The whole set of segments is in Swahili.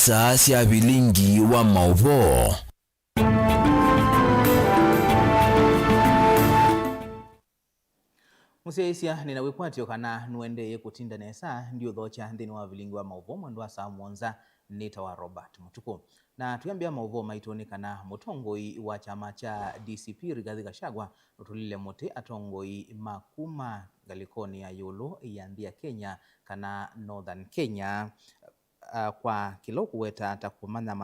saa cia bilingi wa mauvo. Museisia ninawikwatio kana nuendeye kutinda nesa ndio dhocha ndini wa bilingi wa mauvo mwendo wa saa mwonza nita wa Robert Mutuku. Na tuyambia mauvo maitoni kana mutongoi wa chama cha DCP Rigathi Gachagua utulile mote atongoi makuma galikoni ya yulu yandia Kenya kana Northern Kenya kwa kilo kuweta atakumanya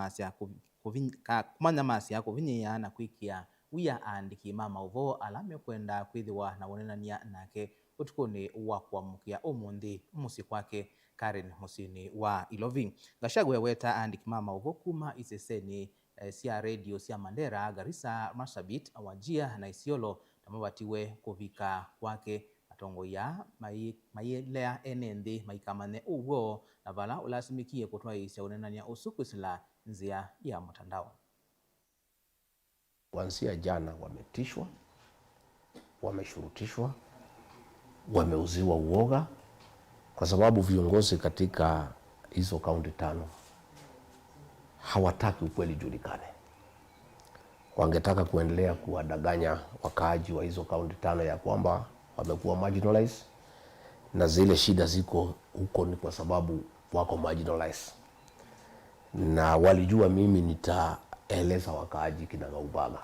masya kuvinyia na kuikia wia andiki mama uvo alame kwenda kwithiwa na wonenania nake utukuni wa kuamukia umundi musi kwake Karen Musini wa Ilovi. Gachagua weta andiki mama uvo kuma iseseni sia radio sia Mandera, Garissa, Marsabit, Wajia na Isiolo tamabatiwe kuvika kwake atongo ya mayelea enendi maikamane uwo na vala ulasimikie kutoa isya unenania usuku sila nzia ya mtandao. Kuanzia jana wametishwa, wameshurutishwa, wameuziwa uoga kwa sababu viongozi katika hizo kaunti 5 hawataki ukweli julikane. Wangetaka kuendelea kuwadanganya wakaaji wa hizo kaunti 5 ya kwamba wamekuwa marginalized na zile shida ziko huko ni kwa sababu wako marginalized. Na walijua mimi nitaeleza wakaaji kinagaubaga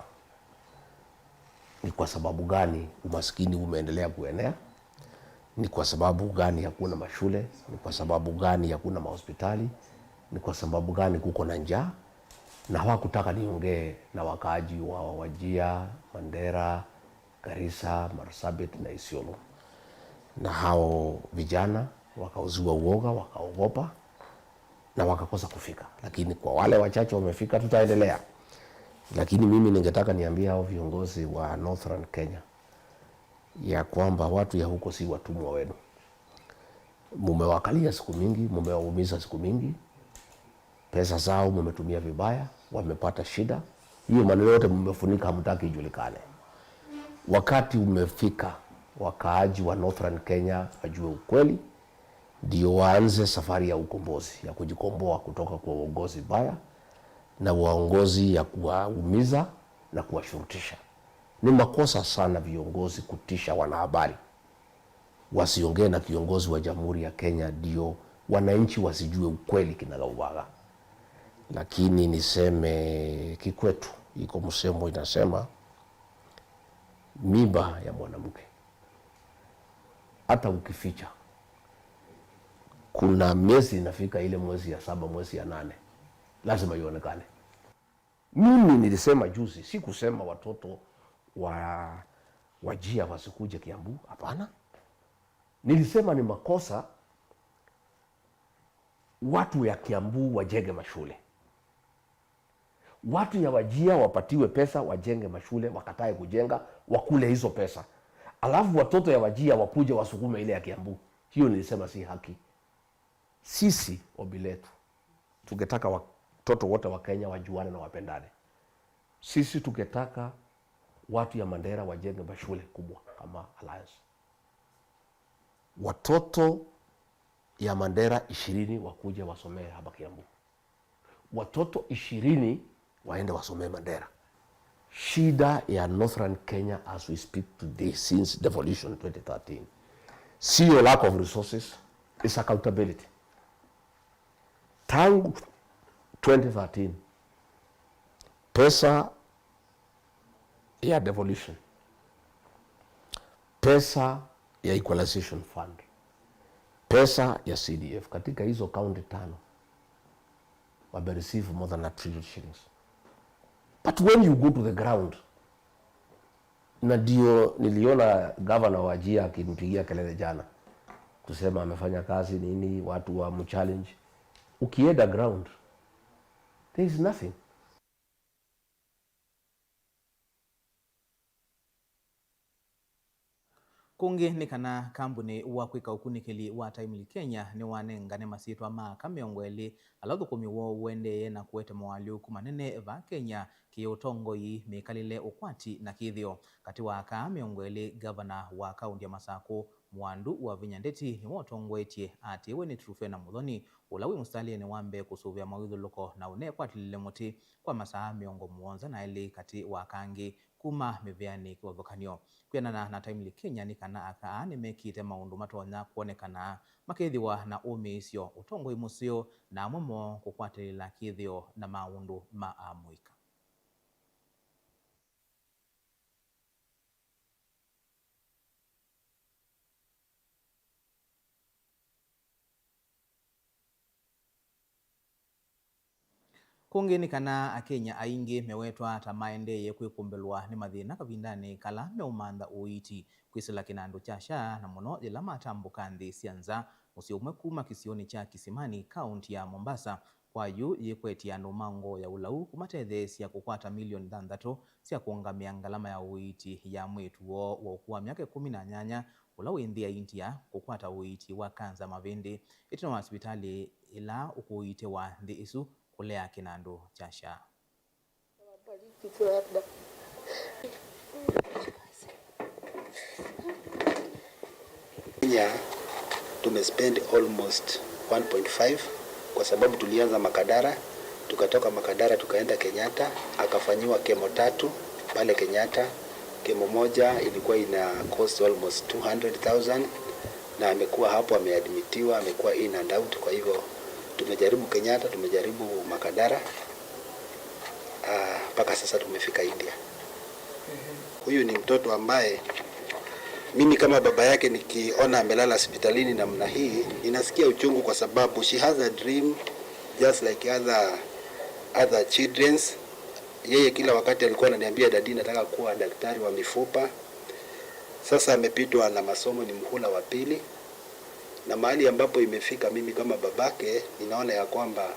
ni kwa sababu gani umaskini umeendelea kuenea, ni kwa sababu gani hakuna mashule, ni kwa sababu gani hakuna mahospitali, ni kwa sababu gani kuko na njaa. Na hawakutaka niongee na wakaaji wa Wajia, Mandera, Garissa, Marsabit na Isiolo. Na hao vijana wakauziwa uoga, wakaogopa na wakakosa kufika. Lakini kwa wale wachache wamefika tutaendelea. Lakini mimi ningetaka niambie hao viongozi wa Northern Kenya ya kwamba watu ya huko si watumwa wenu. Mumewakalia siku mingi, mumewaumiza siku mingi. Pesa zao mumetumia vibaya, wamepata shida. Hiyo maneno yote mumefunika, hamtaki ijulikane. Wakati umefika wakaaji wa Northern Kenya wajue ukweli, ndio waanze safari ya ukombozi, ya kujikomboa kutoka kwa uongozi baya na uongozi ya kuwaumiza na kuwashurutisha. Ni makosa sana viongozi kutisha wanahabari. Wasiongee na kiongozi wa Jamhuri ya Kenya ndio wananchi wasijue ukweli kinagaubaga. Lakini niseme kikwetu iko msemo inasema mimba ya mwanamke hata ukificha kuna miezi inafika, ile mwezi ya 7 mwezi ya 8 lazima ionekane. Mimi nilisema juzi, si kusema watoto wa Wajia wasikuje Kiambu, hapana. Nilisema ni makosa watu ya Kiambu wajenge mashule, watu ya Wajia wapatiwe pesa wajenge mashule, wakatae kujenga, wakule hizo pesa, alafu watoto ya Wajia wakuje wasukume ile ya Kiambu. Hiyo nilisema si haki. Sisi ombi letu tungetaka watoto wote wa Kenya wajuane na wapendane. Sisi tungetaka watu ya Mandera wajenge mashule kubwa kama Alliance. Watoto ya Mandera 20 wakuje wasomee hapa Kiambu. Watoto 20 waende wasomee Mandera. Shida ya Northern Kenya as we speak today since devolution 2013, sio lack of resources, is accountability. Tangu 2013 pesa ya devolution, pesa ya equalization fund, pesa ya CDF katika hizo kaunti 5 wame receive more than $1 trillion shillings. But when you go to the ground, na ndio niliona governor wa Wajia akimpigia kelele jana kusema amefanya kazi nini, watu wa mchallenge. Ukienda ground, there is nothing. kungi ni kana kambuni wa kwika ukunikili wa Timely Kenya ni wanengane masitwa maka miongweli alathukumi wo wendeye na kuwete mawaliuku manene va Kenya ki utongoi mikalile ukwati na kithio kati waka miongweli gavana wa kaunti ya Masako Mwandu wa Vinyandeti ni wotongwetie ati we ni Trufena Muthoni ulawi mustalie ni wambe kusuvia mawithuluko na une kwatilile muti kwa masaa miongo muonza na ili kati wakangi kuma miviani kiwathukanio kwianana na Timely Kenya ni kana aka ni mekite maundu matonya kuonekana makithiwa na umisio utongoi musio na momo kukwatilila kithio na maundu maamuika. Kungi ni kana Akenya aingi mewetwa tamaendeye kwikumbelwa ni mathina kavindani kala meumantha uiti kwisila kinandu cha SHA na muno ila matambuka nthi sianza musio umwe kuma kisioni cha Kisimani kaunti ya Mombasa kwa yu yikwetia numango ya ulau kumatethesia kukwata milioni 6 sia kuungamia ngalama ya uiti ya mwitu wo wa ukua miaka 18 ulau inthi ya India kukwata uiti wa kanza mavindi itino hospitali ila ukuite wa nthi isu kulea kinandu cha SHA. Kenya tumespend almost 1.5 kwa sababu tulianza Makadara, tukatoka Makadara tukaenda Kenyatta, akafanyiwa kemo 3 pale Kenyatta. Kemo moja ilikuwa ina cost almost 200,000 na amekuwa hapo ameadmitiwa, amekuwa in and out. Kwa hivyo tumejaribu Kenyatta, tumejaribu Makadara, mpaka sasa tumefika India. Huyu ni mtoto ambaye mimi kama baba yake nikiona amelala hospitalini namna hii ninasikia uchungu, kwa sababu she has a dream just like other children. Yeye kila wakati alikuwa ananiambia, dadi, nataka kuwa daktari wa mifupa. Sasa amepitwa na masomo, ni mhula wa pili, na mahali ambapo imefika mimi kama babake ninaona ya kwamba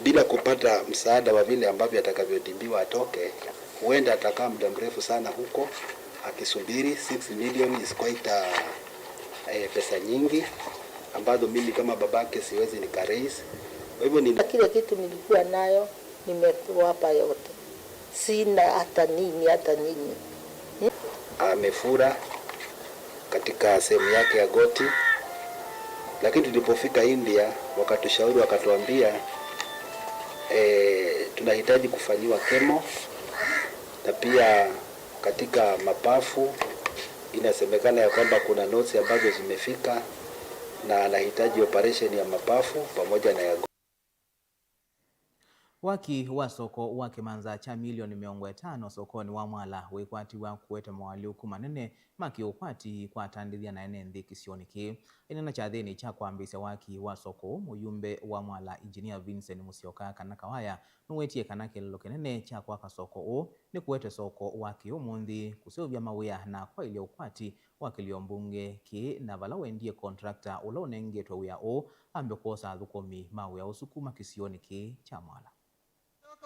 bila kupata msaada wa vile ambavyo atakavyodimbiwa atoke, huenda atakaa muda mrefu sana huko akisubiri. 6 million is quite pesa nyingi ambazo mimi kama babake siwezi nikaraise. Kwa hivyo kile kitu nilikuwa nayo nimewapa yote, sina hata nini. Amefura katika sehemu yake ya goti, lakini tulipofika India wakatushauri, wakatuambia tunahitaji kufanyiwa kemo, na pia katika mapafu inasemekana ya kwamba kuna notes ambazo zimefika na anahitaji operation ya mapafu pamoja na ya waki wa soko wa kimanza cha milioni 500 sokoni wa mwala wikwatiwa kuwete mawaliuku manene maki ukwati kwa tandithia na ene nthi kisioni ki inena cha thini cha kwambisya waki wa soko muyumbe wa mwala engineer Vincent Musyoka kana kawaya nuwetie kana kililo kinene cha kwaka soko u ni kuwete soko waki umunthi kusiovya mawia na kwa ile ukwati wakilio mbunge ki na vala wendie contractor ula unengetwe wia u ambe kuosa thukumi mawia usukuma kisioni ki cha mwala.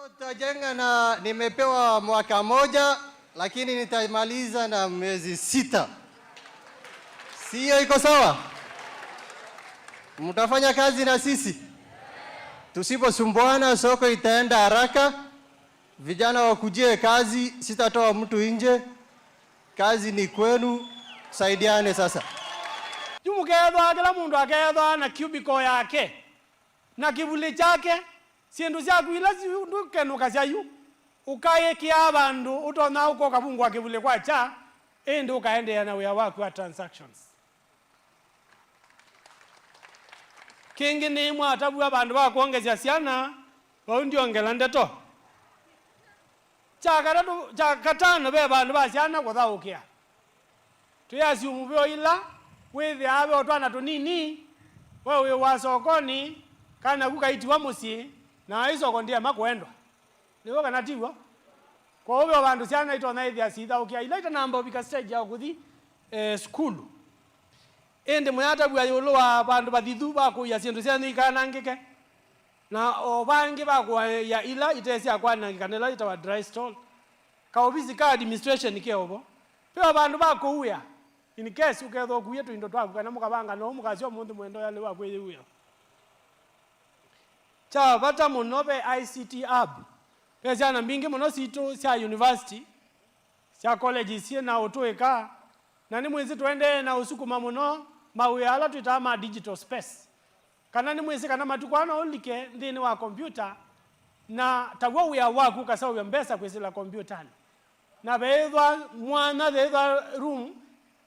Tutajenga na nimepewa mwaka moja, lakini nitamaliza na miezi 6. Sio iko sawa? Mtafanya kazi na sisi. Tusiposumbuana soko itaenda haraka. Vijana wakujie kazi, sitatoa mtu nje. Kazi ni kwenu, saidiane sasa. Jumukethwa kila mundu akethwa na cubicle yake na kivuli chake. Siendu syaku ila ndukenuka syayu ukayekia abandu utona uko kabungwa kivule kwa cha ende ukaendea na wia waku wa transactions. Kingi ni mwatabu abandu bakuongezya siana baundiongela ndeto chakatano be bandu basiana kuthaukia tuyasi umubyo ila withi abe otwana tunini wewe wa sokoni kana kukaitiwa musi na isoko ndia makwendwa niwo kana tiwa kwa hiyo bandu siana itona ithia sitha ukia ila ita namba bika stage ya kuthi school ende muyata bwa yolo wa bandu bathithu bakuya sindu siana ikanangike na obangi bakwa ya ila itesia kwanangika nela ita wa dry stall ka office ka administration ke obo pe bandu bakuya in case ukethwo kuye twindo twaku kana mukabanga no mukasio mundu mwendo yale wa kwiyiwia cha bata muno be ICT hub pesa na mbingi muno situ cia university cia college cie na utuika na ni mwezi twende na usukuma muno mawiyala twitama digital space kana ni mwezi kana matukwana ulike ndini wa computer na tagwa uya waku kasa uya mbesa kwisila computer na beedwa mwana beedwa room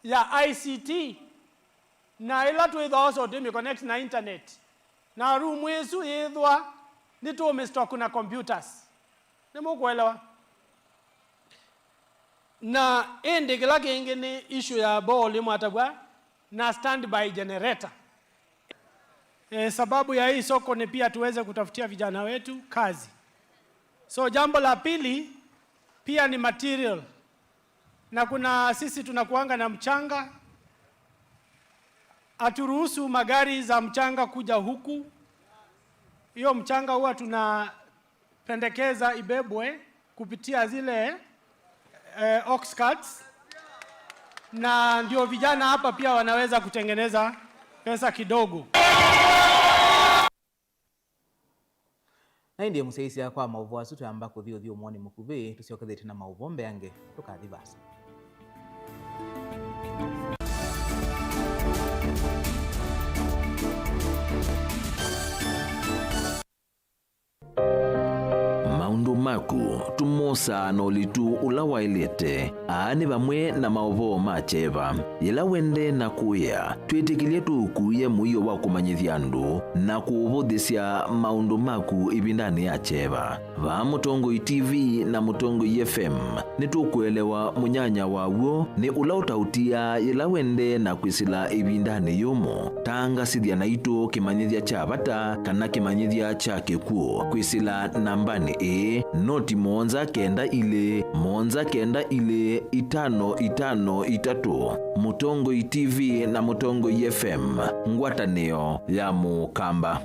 ya ICT na ila twitha also demi connect na internet na room yesu yedwa nitume stock na computers nimukwelewa na ende kila kingi ni issue ya boli mwatagwa na standby generator. Sababu ya hii soko ni pia tuweze kutafutia vijana wetu kazi. So jambo la pili pia ni material. Na kuna sisi tunakuanga na mchanga. Aturuhusu magari za mchanga kuja huku. Hiyo mchanga huwa tunapendekeza ibebwe kupitia zile ox carts. Na ndio vijana hapa pia wanaweza kutengeneza pesa kidogo. Na ndiye museisia kwa mauvo asutu amba kuthio mwoni mukuvi tusiokethete na mauvo mbeange tukathibasa. Maundu maku tumosa na ulitu ula wailete aani vamwe na maovo macheva ila wende na kuya twitikilie tukuye muio wa kumanyithia andu na kuuvuthisya maundu maku ivindani ya cheva va Mutongoi TV na Mutongoi FM ni tukuelewa munyanya waw'o ni ula utautia ila wende na kwisila ivindani yumo tangasithia na itu kimanyithia cha vata kana kimanyithia cha kikuo kwisila nambani noti 192 Mutongoi TV na Mutongoi FM ngwatanio ya Mukamba.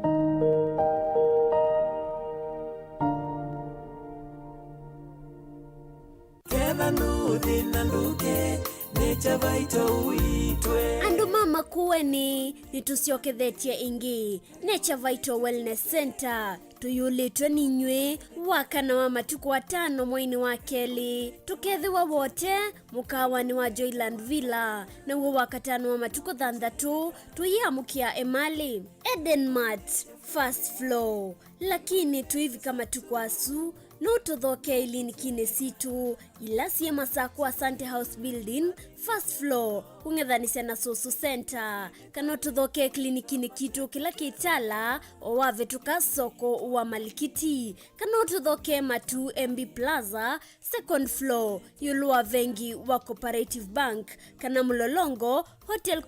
Andu mama kuweni nitusiokethetie ingi Nature Vital Wellness Center tuyulitwe ninywe wakana wa matuku 5 mwaini wa keli tukethiwa wote mukawani wa Joyland Villa na uo wakatano wa matuku 6 tuyamukia Emali Eden Mart first floor lakini tuivi kama tukwasu no tuthoke ilini kine situ ila siema sakwa Asante House Building first floor ungethanisia na Sosu Center kana tuthoke klinikini kitu kila kitala owave tukasoko wa Malikiti kana tuthoke Matu MB Plaza second floor yulua vengi wa Cooperative Bank kana Mlolongo Hotel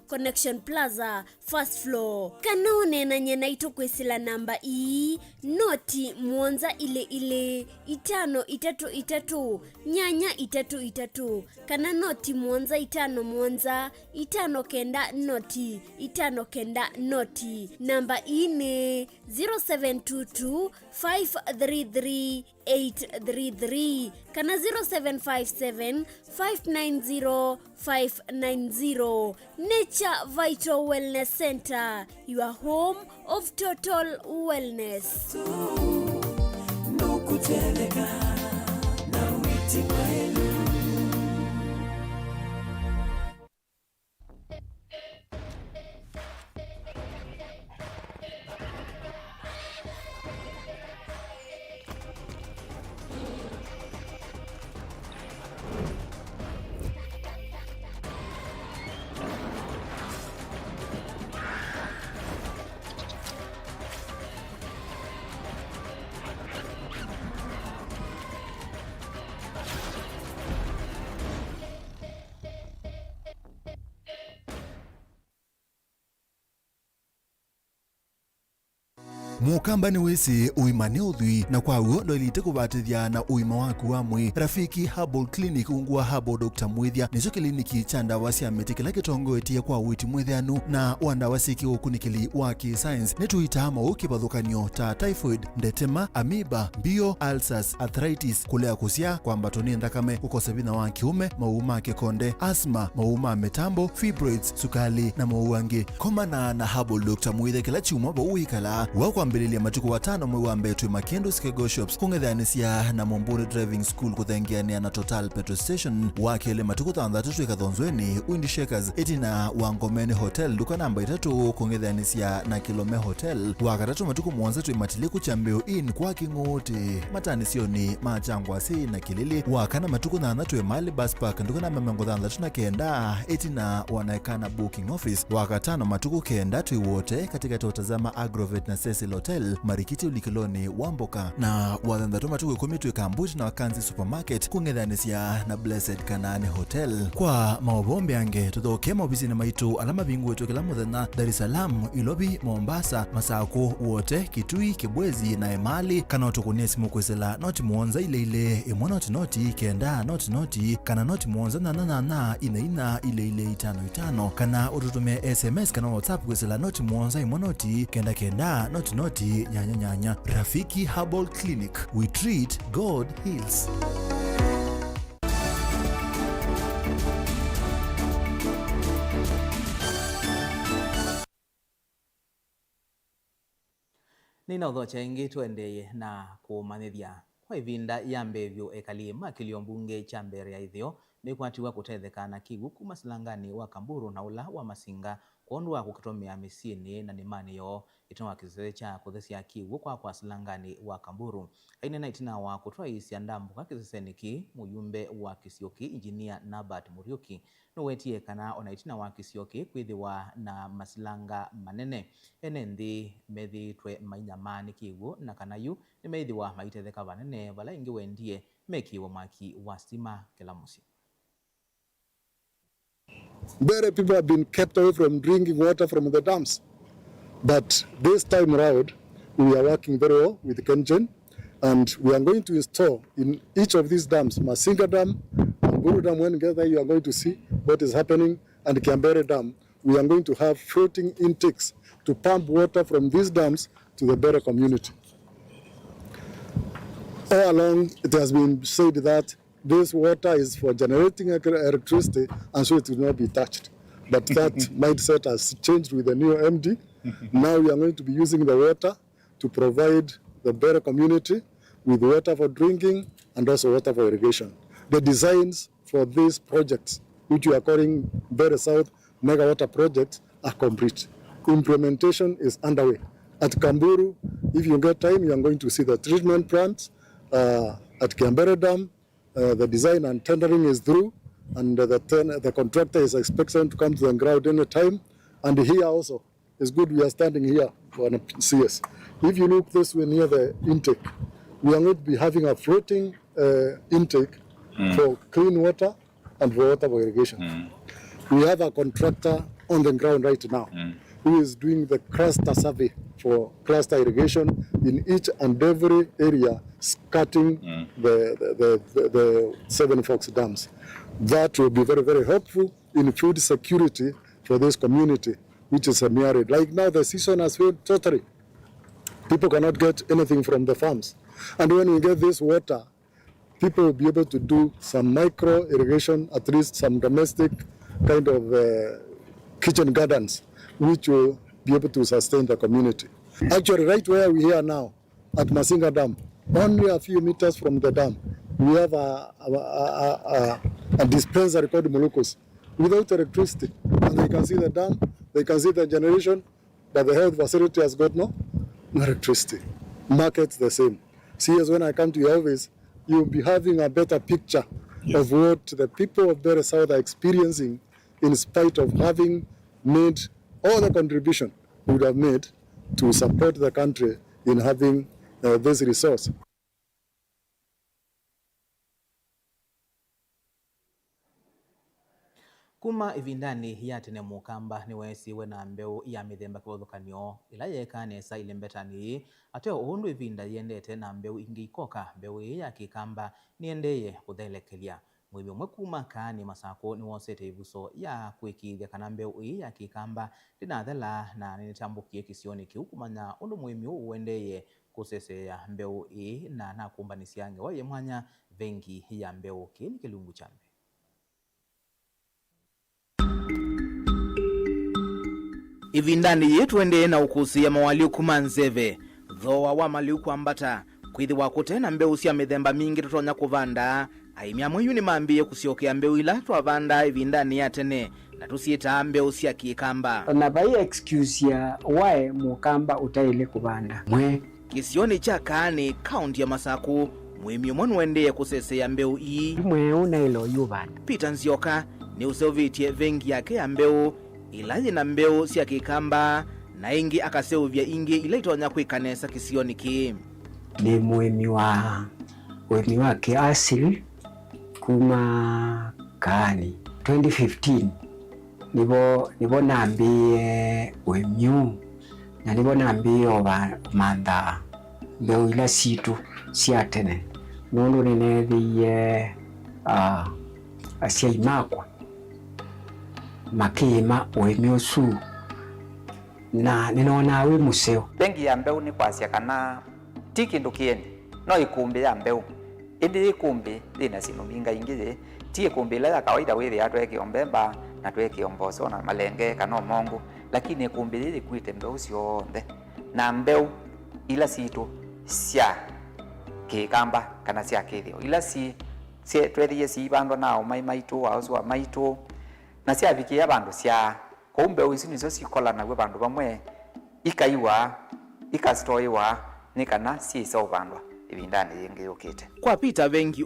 Connection Plaza first floor kana unena nyena itokwisila namba noti mwonza ile 533 nyanya 33 kana noti mwonza 5 mwonza 5 kenda noti 5 kenda noti namba ne 0722 533 833 kana 0757 590 590. Nature Vital Wellness Center, your home of total wellness. mukambani wese uimane uthui na kwa uo ndoilite kubatithia na uima waku wa mwi. Rafiki Herbal Clinic ungwa Herbal Dr. Mwithia nicho kliniki cha ndawa cia miti kila kitongoetie kwa witi mwithianu na wandawa siki ukunikili wa ki-science nituita mauki bathukanio ta typhoid, ndetema, amoeba, bio, ulcers, arthritis, kulea kusia kwa mbatoni ndakame, kukosa bina wa kiume, mauma kikonde, asma, mauma metambo, fibroids, sukali na mauangi. Komana na Herbal Dr. Mwithia kila chiuma ba uikala wa mbelelia matuku watano mwe wa mbetwe Makendo Skego Shops kungethanisia na Momburi Driving School kuthengiania na Total Petrol Station wakele matuku thanthatu ikathonzweni Windy Shakers etina Wangomeni Hotel duka namba 3 kungethanisia na Kilome Hotel wakatatu matuku mwanza matiliku cha Mbeo Inn kwa Kingote matanisioni machangwa si na Kilili wakana matuku thanthatu Mali Bus Park duka namba 39 etina wanaekana booking office wakatano matuku kenda wote katika totazama Agrovet na Cecil Hotel Marikiti ulikiloni Wamboka na wathanthatu matuku 10 Kambuji na Wakanzi Supermarket kungethanisia na Blessed Kanani Hotel. Kwa maobombe ange tuthoke maobisi na maitu alama bingu wetu kila muthenya Dar es Salaam, Ilobi, Mombasa, Masako wote Kitui, Kibwezi na Emali kana utukunie simu kwesela noti muonza ile imwe noti kenda noti kana noti muonza na ina ile 55 kana ututumie SMS kana WhatsApp kwesela noti muonza imwe noti kenda noti nyanya. Rafiki Herbal Clinic, we treat, God heals. Nina udhocha ingi tuendeye na kumanithia kwa ivinda ya mbevyo ekali makilio mbunge cha mbere ya ithio nikwatiwa kutethekana kigu kuma silangani wa Kamburu na ula wa Masinga kuondwa kukitomea misini na nimani yo itoa kizee cha kuthesia kigu kwa silangani wa Kamburu. Aine na itina wa kutoa isi andambu kwa kiseseniki muyumbe wa Kisioki Engineer Nabat Muriuki nuwetie kana ona itina wa Kisioki kwithiwa na masilanga manene enendi methitwe mainyamani kigu na kanayu ni methiwa maitetheka vanene vala ingi wendie mekiwa maki wa stima kila musi. Very people have been kept away from drinking water from the dams. But this time around, we are working very well with KenGen, and we are going to install in each of these dams, Masinga Dam, Kamburu Dam, when you get there, you are going to see what is happening, and Kiambere Dam, we are going to have floating intakes to pump water from these dams to the Bere community. All along, it has been said that this water is for generating electricity, and so it will not be touched. But that mindset has changed with the new MD. Now we are going to be using the water to provide the Bere community with water for drinking and also water for irrigation. The designs for these projects, which we are calling Bere South Mega Water Project, are complete. Implementation is underway. At Kamburu, if you get time, you are going to see the treatment plants. At Kiambere Dam, the design and tendering is through, and the contractor is expected to come to the ground any time. And here also, it's good we are standing here for CS. If you look this way near the intake, we are going to be having a floating intake for clean water and for water for irrigation. We have a contractor on the ground right now who is doing the cluster survey for cluster irrigation in each and every area skirting the Seven Forks dams. That will be very, very helpful in food security for this community, which is semi-arid. Like now, the season has failed totally. People cannot get anything from the farms. And when we get this water, people will be able to do some micro irrigation, at least some domestic kind of kitchen gardens, which will be able to sustain the community. Actually, right where we are now, at Masinga Dam, only a few meters from the dam, we have a dispensary called Molucos without electricity. And they can see the dam, they can see the generation, but the health facility has got no electricity. Markets the same. See, as when I come to your office, you'll be having a better picture of what the people of Bere South are experiencing in spite of having made all the contribution we would have made to support the country in having this resource. kuma ivindani ya tene mukamba ni wesiwe na mbeu ya mithemba kiwothukanio ila yekanesa ile mbetani ateo undu ivinda yendete na mbeu ingi ikoka mbeu ya kikamba niendeye kuthelekelia mwimi umwe kuma Kaani Masako ni wosete ivuso ya kwikithia kana mbeu ya kikamba dinathela na nitambukie kisioni kiu kumanya undu mwimi uendeye kusesea mbeu na nakumbanisia nge waye mwanya vengi ya mbeu kini kilungu chambe. Ivindani yetu ende na ukusia mawaliu kumanzeve dhowa wa maliu kuambata kwithi wakutena mbeu sia mithemba mingi tutonya kuvanda aimia mwiyu ni maambie kusiokea mbeu ila twavanda ivindani ya tene na tusieta mbeu sia kikamba na bai excuse ya wae mukamba utaile kuvanda mwe kisioni cha Kaani kaunti ya Masako mwimi mwonu wendeye kusesea mbeu mwe una ilo yuvanda Peter Nzioka ni useovitie vengi yake ya mbeu ilaji na mbeu sia kikamba na ingi akaseuvya ingi ila itonya kwikanesa kisioni ki ni mwimi wa kiasili kuma Kaani 2015 nibo naambie wemyu na nibo naambie oba manda mbeu ila situ siatene nundu ninethiie asia imakwa makima wemyu su na ninaona we museo bengi ya mbeu ni kwasia kana ti kindu kiendi no ikumbi ya mbeu indi ikumbi thina sino minga ingire ti ikumbi la kawaida withi atweke ombemba na tweke omboso na malenge kana mongo lakini ikumbi ili kwite mbeu cionthe na mbeu ila situ sia kikamba kana sia kithio ila si twethie si bando nao maitu au maitu na sia vikia bandu sia kumbe ici nicio cikolana gwe bandu bamwe ikaiwa ikastoiwa nikana ciica bandwa ivindani yengi yukite kwa Peter vengi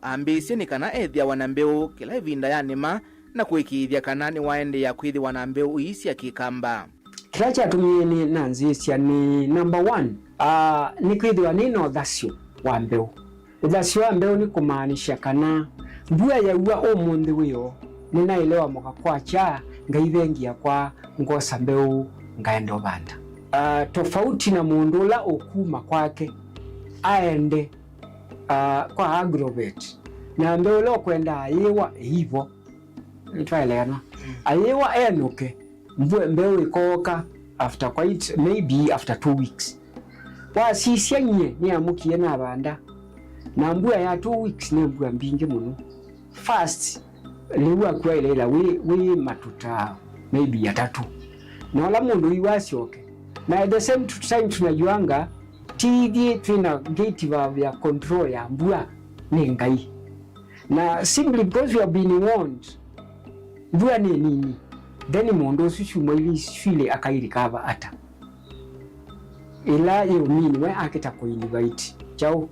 ambisie nikana ethia wana mbeu kila ivinda yanima na kwikithia kana ni waende ya kwithi wana mbeu isia kikamba kila chatumie ni nanzisia ni number 1 ni kwithwa ni no thasio wa mbeu thasio wa mbeu ni kumaanisha kana mbua ya ua umundi wio ninaelewa moka kwa cha ngaithengia kwa ngosa mbeu ngaenda banda tofauti na mundu la okuma kwake aende kwa agrovet na mbeu lo kwenda ayewa hivyo nitwaeleana ayewa enuke mbeu ikoka after quite maybe after 2 weeks wa sisianye ni amukie na banda na mbua ya 2 weeks ni mbua mbingi muno fast liwa kwa ile we matuta maybe ya 3 na wala mundu iwasioke na at the same time tunajuanga TV tuna gate ya control ya mbua ni ngai na simply because we have been warned mbua ni nini then mundu suchumwa ili file akairikava ata ila yo mini we akita ko invite chao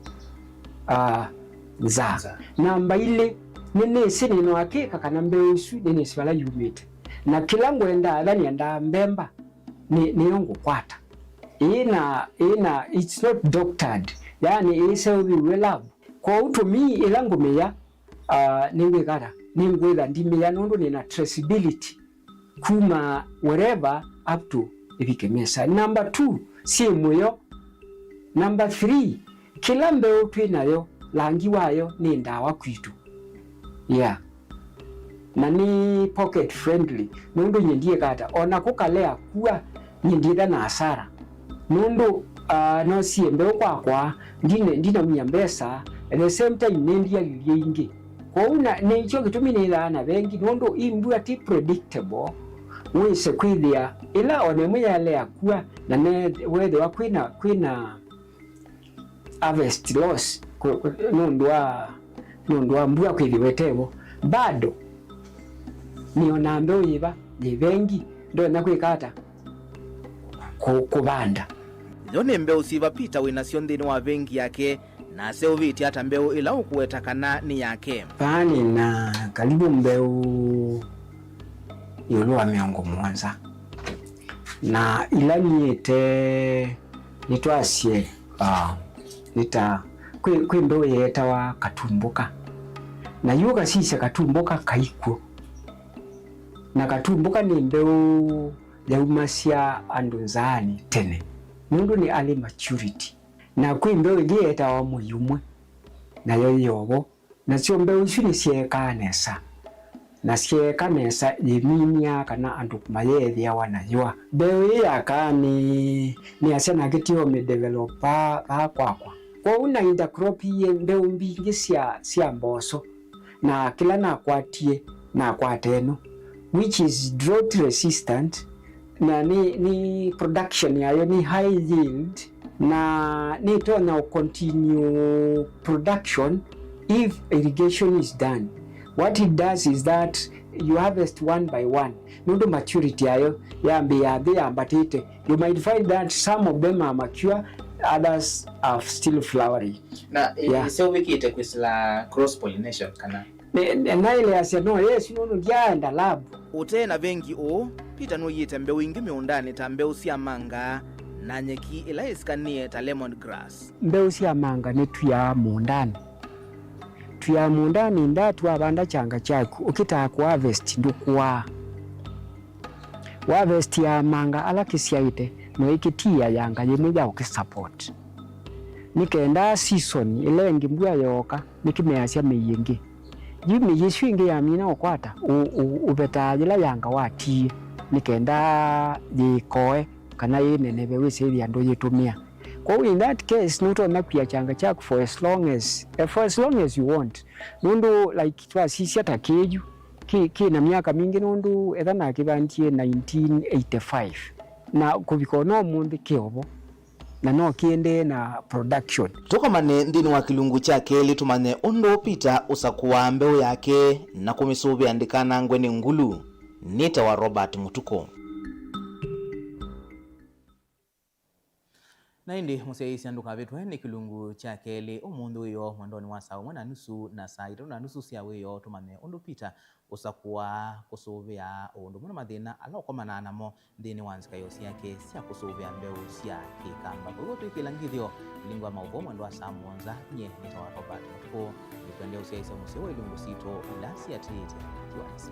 za namba ile nene sene no akeka kana mbeu isu nene sibala yumite na kila ngwenda adhani anda mbemba ni yongo kwata ina it's not doctored yani isa we love kwa utumi ilango meya niwe gara ningwela ndimeya nondo nina traceability kuma wherever up to ibikemesa number 2 si moyo number 3 kila mbeu twinayo langi wayo ni ndawa kwitu na ni pocket friendly nundu nyendie kata ona kukalea kuwa nyendida na asara nundu no siembe kwa ndina mnyambesa at the same time nendia lilie ingi kwa una necho kitumine ila na bengi nundu imbua ti predictable wise kwithia ila one muyalea kuwa na ne wethe wa kwina harvest loss nundu wa mbua kwithiwetebo bado niona mbeu iba ni bengi ndo nakwikata kubanda Zone mbeu siva Peter winasio nthini wa vengi yake na seuviti hata mbeu ila ukuweta kana ni yake pani na karibu mbeu yulu wa miongo mwanza na ila niete nitwasie kwi mbeu yetawa katumbuka na yuga sisa katumbuka kaikuo na katumbuka ni mbeu yaumasya andu nzaani tene nundu ni early maturity na kwi mbeu ingi yetawa muyumwe nayo yobo nasyo mbeu icio ni ciekanesa na ciekanesa yiminia kana andu kumayethia wanaywa mbeu iyaka ni asya nakitio midevelopa bakwakwa kwa una intercrop iye mbeu mbingi cia mboso na kila nakwatie nakwateno which is drought resistant na ni production yayo ni high yield na ni tona continue production if irrigation is done. What it does is that you harvest one by one. Nundo maturity yayo yambatite. You might find that some of them are mature, others are still flowering. Na so wiki kwisila cross pollination kana. Na ile asya no yes no ndiaenda lab. Utena vengi pita no yite mbeu ingi miundani ta mbeu cia manga na nyeki ila iskanie ta lemon grass. Mbeu cia manga ni tuya mundani. Tuya mundani ndatu abanda changa chaku ukitaka ku harvest ndukwa. Harvest ya manga ala kisiaite no ikitia yanga yemeja ukisupport. Nikenda season ile ngi mbua yoka nikimeasya meyingi. Yimi yiswingi ya mina okwata ubetajila yanga watie nikenda yikoe kana yenenebe wese ando yitumia. Kwa in that case nuto napia changa chako for as long as you want. Nundu like twasisya takeju ki na miaka mingi nundu ethana kibantie 1985 na kubikono mundu kiobo na no kiende na production tukomane ndini wa kilungu chake ili tumane undo pita usakuwa mbeu yake na kumisubi andikana ngweni ngulu nita wa Robert Mutuko na indi museisi anduka vitwe ni kilungu chake ili umundu iyo mwandoni wa saa umwe na nusu na saa ito na nusu siya weyo tumane undo pita usakuwa kusuvia undu muna madhina alokoma anamo ndini wanzika yosi yake siya kusuvia mbeu siya kikamba kwa hivyo tuikilangithio ilingwa mauvo mwendo wa saa mwonza nye nita wa Robert Mutuko nipende usiaisa musewa ilungu sito ilasi ya tiite kiwanisi.